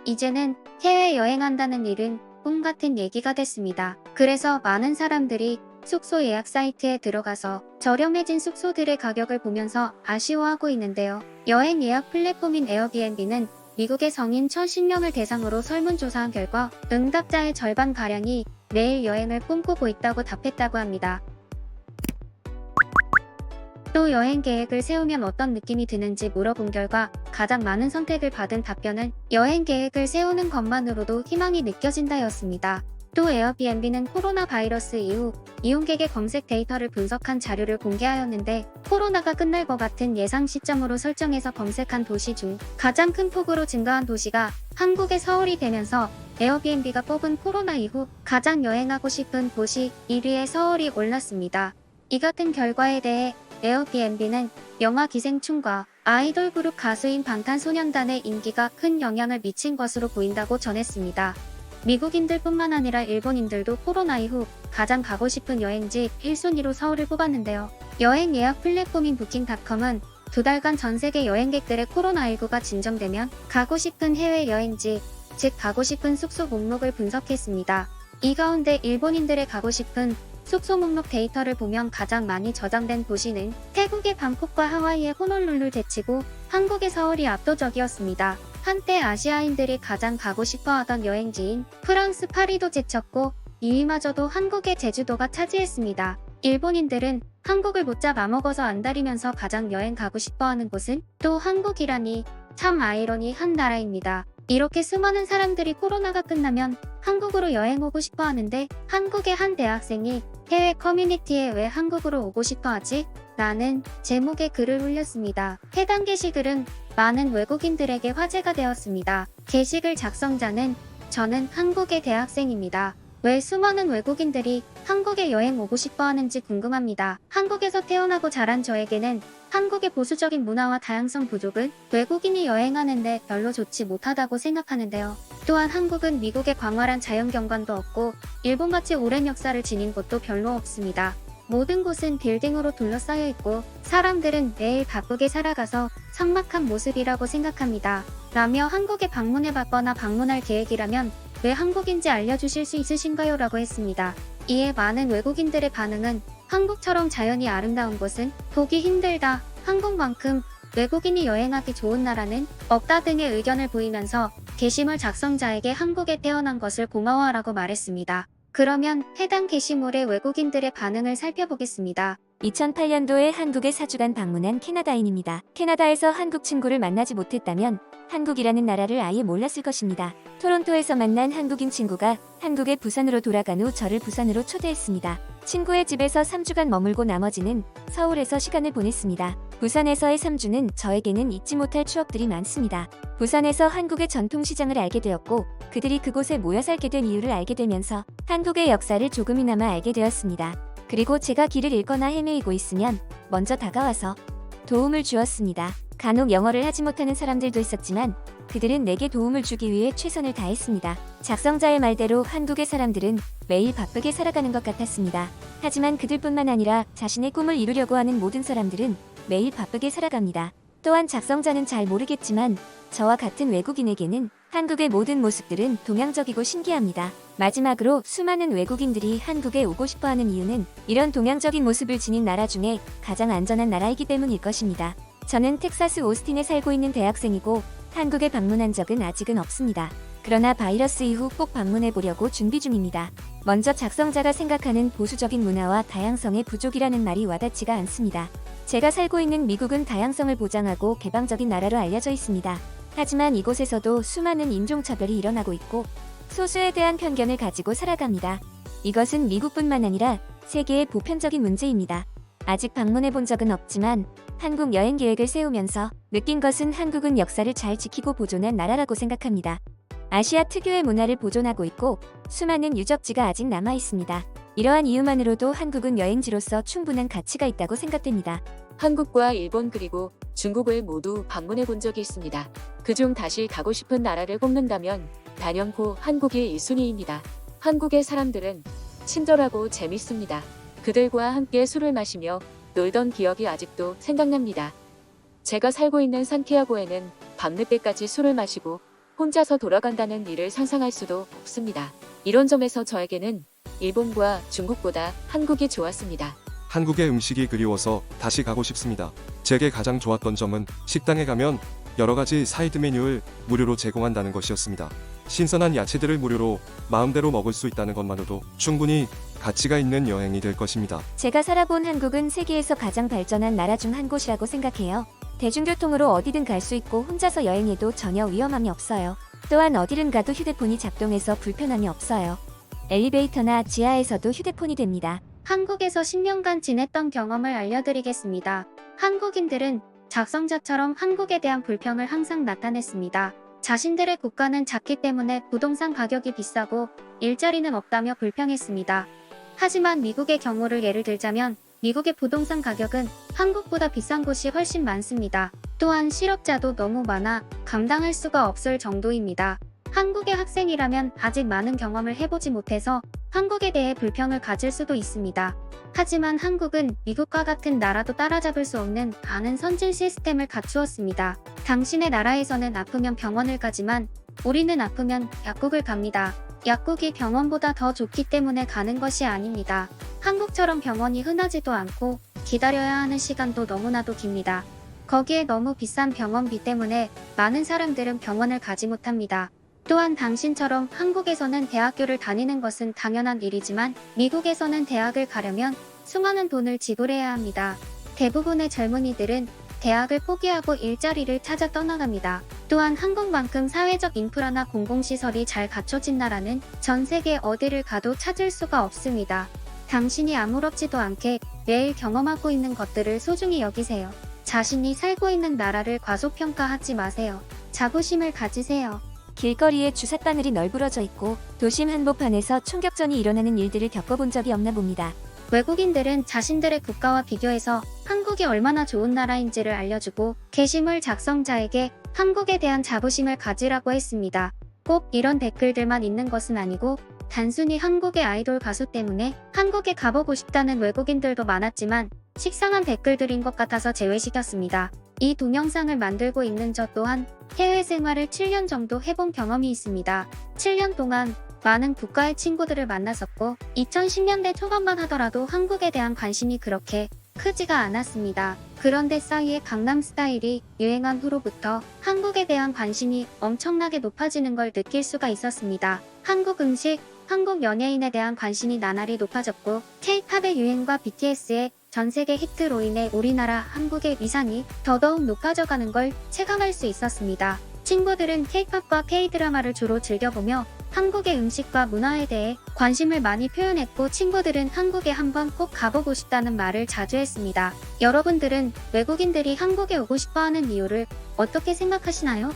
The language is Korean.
이제는 해외여행한다는 일은 꿈 같은 얘기가 됐습니다. 그래서 많은 사람들이 숙소 예약 사이트에 들어가서 저렴해진 숙소들의 가격을 보면서 아쉬워하고 있는데요. 여행 예약 플랫폼인 에어비앤비는 미국의 성인 1010명을 대상으로 설문조사한 결과 응답자의 절반가량이 내일 여행을 꿈꾸고 있다고 답했다고 합니다. 또 여행 계획을 세우면 어떤 느낌이 드는지 물어본 결과 가장 많은 선택을 받은 답변은 여행 계획을 세우는 것만으로도 희망이 느껴진다였습니다. 또 에어비앤비는 코로나 바이러스 이후 이용객의 검색 데이터를 분석한 자료를 공개하였는데 코로나가 끝날 것 같은 예상 시점으로 설정해서 검색한 도시 중 가장 큰 폭으로 증가한 도시가 한국의 서울이 되면서 에어비앤비가 뽑은 코로나 이후 가장 여행하고 싶은 도시 1위에 서울이 올랐습니다. 이 같은 결과에 대해 에어비앤비는 영화 기생충과 아이돌 그룹 가수인 방탄소년단의 인기가 큰 영향을 미친 것으로 보인다고 전했습니다. 미국인들뿐만 아니라 일본인들도 코로나 이후 가장 가고 싶은 여행지 1순위로 서울을 뽑았는데요. 여행 예약 플랫폼인 부킹닷컴은 2달간 전 세계 여행객들의 코로나19가 진정되면 가고 싶은 해외 여행지, 즉 가고 싶은 숙소 목록을 분석했습니다. 이 가운데 일본인들의 가고 싶은 숙소 목록 데이터를 보면 가장 많이 저장된 도시는 태국의 방콕과 하와이의 호놀룰루를 제치고 한국의 서울이 압도적이었습니다. 한때 아시아인들이 가장 가고 싶어하던 여행지인 프랑스 파리도 제쳤고 2위마저도 한국의 제주도가 차지했습니다. 일본인들은 한국을 못잡 아먹어서 안달이면서 가장 여행 가고 싶어하는 곳은 또 한국이라니 참 아이러니한 나라입니다. 이렇게 수많은 사람들이 코로나가 끝나면 한국으로 여행 오고 싶어 하는데 한국의 한 대학생이 해외 커뮤니티에 왜 한국으로 오고 싶어 하지? 라는 제목의 글을 올렸습니다. 해당 게시글은 많은 외국인들에게 화제가 되었습니다. 게시글 작성자는 저는 한국의 대학생입니다. 왜 수많은 외국인들이 한국에 여행 오고 싶어 하는지 궁금합니다. 한국에서 태어나고 자란 저에게는 한국의 보수적인 문화와 다양성 부족은 외국인이 여행하는데 별로 좋지 못하다고 생각하는데요. 또한 한국은 미국의 광활한 자연경관도 없고 일본같이 오랜 역사를 지닌 곳도 별로 없습니다. 모든 곳은 빌딩으로 둘러싸여 있고 사람들은 매일 바쁘게 살아가서 삭막한 모습이라고 생각합니다. 라며 한국에 방문해봤거나 방문할 계획이라면 왜 한국인지 알려주실 수 있으신가요? 라고 했습니다. 이에 많은 외국인들의 반응은 한국처럼 자연이 아름다운 곳은 보기 힘들다. 한국만큼 외국인이 여행하기 좋은 나라는 없다 등의 의견을 보이면서 게시물 작성자에게 한국에 태어난 것을 고마워하라고 말했습니다. 그러면 해당 게시물의 외국인들의 반응을 살펴보겠습니다. 2008년도에 한국에 4주간 방문한 캐나다인입니다. 캐나다에서 한국 친구를 만나지 못했다면 한국이라는 나라를 아예 몰랐을 것입니다. 토론토에서 만난 한국인 친구가 한국의 부산으로 돌아간 후 저를 부산으로 초대했습니다. 친구의 집에서 3주간 머물고 나머지는 서울에서 시간을 보냈습니다. 부산에서의 3주는 저에게는 잊지 못할 추억들이 많습니다. 부산에서 한국의 전통시장을 알게 되었고 그들이 그곳에 모여 살게 된 이유를 알게 되면서 한국의 역사를 조금이나마 알게 되었습니다. 그리고 제가 길을 잃거나 헤매이고 있으면 먼저 다가와서 도움을 주었습니다. 간혹 영어를 하지 못하는 사람들도 있었지만 그들은 내게 도움을 주기 위해 최선을 다했습니다. 작성자의 말대로 한국의 사람들은 매일 바쁘게 살아가는 것 같았습니다. 하지만 그들뿐만 아니라 자신의 꿈을 이루려고 하는 모든 사람들은 매일 바쁘게 살아갑니다. 또한 작성자는 잘 모르겠지만 저와 같은 외국인에게는 한국의 모든 모습들은 동양적이고 신기합니다. 마지막으로 수많은 외국인들이 한국에 오고 싶어하는 이유는 이런 동양적인 모습을 지닌 나라 중에 가장 안전한 나라이기 때문일 것입니다. 저는 텍사스 오스틴에 살고 있는 대학생이고 한국에 방문한 적은 아직은 없습니다. 그러나 바이러스 이후 꼭 방문해 보려고 준비 중입니다. 먼저 작성자가 생각하는 보수적인 문화와 다양성의 부족이라는 말이 와닿지가 않습니다. 제가 살고 있는 미국은 다양성을 보장하고 개방적인 나라로 알려져 있습니다. 하지만 이곳에서도 수많은 인종차별이 일어나고 있고 소수에 대한 편견을 가지고 살아갑니다. 이것은 미국뿐만 아니라 세계의 보편적인 문제입니다. 아직 방문해 본 적은 없지만 한국 여행 계획을 세우면서 느낀 것은 한국은 역사를 잘 지키고 보존한 나라라고 생각합니다. 아시아 특유의 문화를 보존하고 있고 수많은 유적지가 아직 남아 있습니다. 이러한 이유만으로도 한국은 여행지로서 충분한 가치가 있다고 생각됩니다. 한국과 일본 그리고 중국을 모두 방문해 본 적이 있습니다. 그중 다시 가고 싶은 나라를 꼽는다면 단연코 한국이 1순위입니다. 한국의 사람들은 친절하고 재밌습니다. 그들과 함께 술을 마시며 놀던 기억이 아직도 생각납니다. 제가 살고 있는 산티아고에는 밤늦게까지 술을 마시고 혼자서 돌아간다는 일을 상상할 수도 없습니다. 이런 점에서 저에게는 일본과 중국보다 한국이 좋았습니다. 한국의 음식이 그리워서 다시 가고 싶습니다. 제게 가장 좋았던 점은 식당에 가면 여러 가지 사이드 메뉴를 무료로 제공한다는 것이었습니다. 신선한 야채들을 무료로 마음대로 먹을 수 있다는 것만으로도 충분히 가치가 있는 여행이 될 것입니다. 제가 살아본 한국은 세계에서 가장 발전한 나라 중 한 곳이라고 생각해요. 대중교통으로 어디든 갈 수 있고 혼자서 여행해도 전혀 위험함이 없어요. 또한 어디든 가도 휴대폰이 작동해서 불편함이 없어요. 엘리베이터나 지하에서도 휴대폰이 됩니다. 한국에서 10년간 지냈던 경험을 알려드리겠습니다. 한국인들은 작성자처럼 한국에 대한 불평을 항상 나타냈습니다. 자신들의 국가는 작기 때문에 부동산 가격이 비싸고 일자리는 없다며 불평했습니다. 하지만 미국의 경우를 예를 들자면 미국의 부동산 가격은 한국보다 비싼 곳이 훨씬 많습니다. 또한 실업자도 너무 많아 감당할 수가 없을 정도입니다. 한국의 학생이라면 아직 많은 경험을 해보지 못해서 한국에 대해 불평을 가질 수도 있습니다. 하지만 한국은 미국과 같은 나라도 따라잡을 수 없는 많은 선진 시스템을 갖추었습니다. 당신의 나라에서는 아프면 병원을 가지만 우리는 아프면 약국을 갑니다. 약국이 병원보다 더 좋기 때문에 가는 것이 아닙니다. 한국처럼 병원이 흔하지도 않고 기다려야 하는 시간도 너무나도 깁니다. 거기에 너무 비싼 병원비 때문에 많은 사람들은 병원을 가지 못합니다. 또한 당신처럼 한국에서는 대학교를 다니는 것은 당연한 일이지만 미국에서는 대학을 가려면 수많은 돈을 지불해야 합니다. 대부분의 젊은이들은 대학을 포기하고 일자리를 찾아 떠나갑니다. 또한 한국만큼 사회적 인프라나 공공시설이 잘 갖춰진 나라는 전 세계 어디를 가도 찾을 수가 없습니다. 당신이 아무렇지도 않게 매일 경험하고 있는 것들을 소중히 여기세요. 자신이 살고 있는 나라를 과소평가하지 마세요. 자부심을 가지세요. 길거리에 주삿바늘이 널브러져 있고 도심 한복판에서 총격전이 일어나는 일들을 겪어본 적이 없나 봅니다. 외국인들은 자신들의 국가와 비교해서 한국이 얼마나 좋은 나라인지를 알려주고 게시물 작성자에게 한국에 대한 자부심을 가지라고 했습니다. 꼭 이런 댓글들만 있는 것은 아니고 단순히 한국의 아이돌 가수 때문에 한국에 가보고 싶다는 외국인들도 많았지만 식상한 댓글들인 것 같아서 제외시켰습니다. 이 동영상을 만들고 있는 저 또한 해외 생활을 7년 정도 해본 경험이 있습니다. 7년 동안 많은 국가의 친구들을 만났었고 2010년대 초반만 하더라도 한국에 대한 관심이 그렇게 크지가 않았습니다. 그런데 싸이의 강남스타일이 유행한 후로부터 한국에 대한 관심이 엄청나게 높아지는 걸 느낄 수가 있었습니다. 한국 음식, 한국 연예인에 대한 관심이 나날이 높아졌고 K-팝의 유행과 BTS의 전세계 히트로 인해 우리나라 한국의 위상이 더더욱 높아져가는 걸 체감할 수 있었습니다. 친구들은 K-팝과 K-드라마를 주로 즐겨보며 한국의 음식과 문화에 대해 관심을 많이 표현했고 친구들은 한국에 한번 꼭 가보고 싶다는 말을 자주 했습니다. 여러분들은 외국인들이 한국에 오고 싶어하는 이유를 어떻게 생각하시나요?